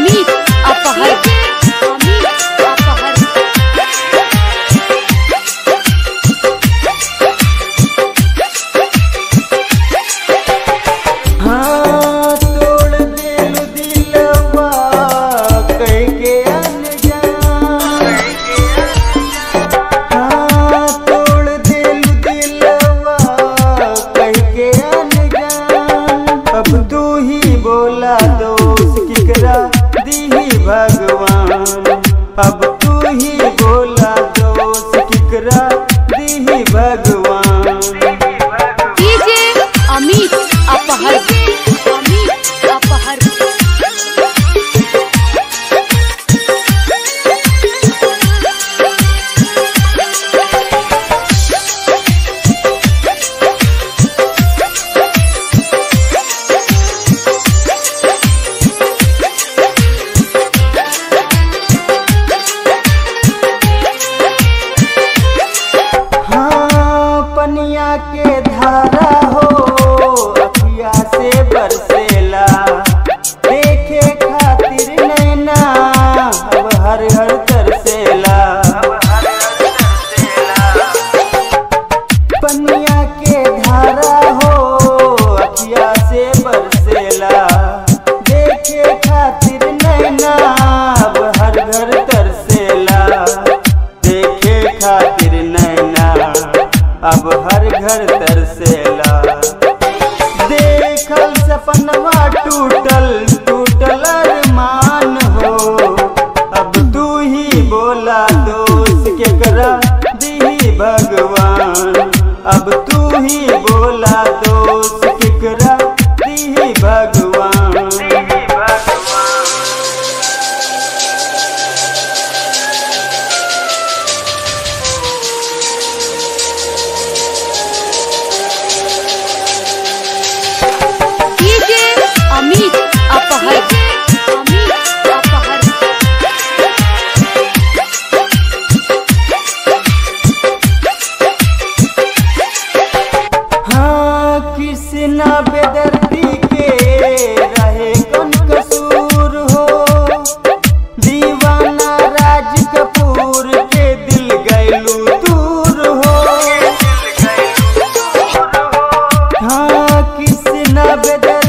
अमित अपहर हाँ तोड़ दिल दिलवा कह के अनजान। हाँ तोड़ दिल दिलवा कह के अनजान। अब तू ही बोला दोस्त किकरा दीही भगवान। अब तू ही बोला दोस्त किकरा दीही भगवान। डीजे अमित अपहर अमित अपहर पनिया के धारा हो अखिया से बरसेला। देखे खातिर नैना अब हर हर तरसेला। पनिया के धारा हो अखिया से बरसेला। देखे खातिर नैना अब हर घर तरसेला। देखे खातिर नैना अब हर घर तरसेला। देखल सपनवा टूटल टूटल अरमान हो। अब तू ही बोला दोस्त केकरा दीही भगवान। अब तू ही बोला दोस्त केकरा दीही भगवान। अमित अपहर अमित अपहर हाँ कृष्णा बेदर्दी के रहे कौन कसूर हो। दीवाना राज कपूर के दिल गैलू दूर हो। हाँ कृष्णा बेदर्दी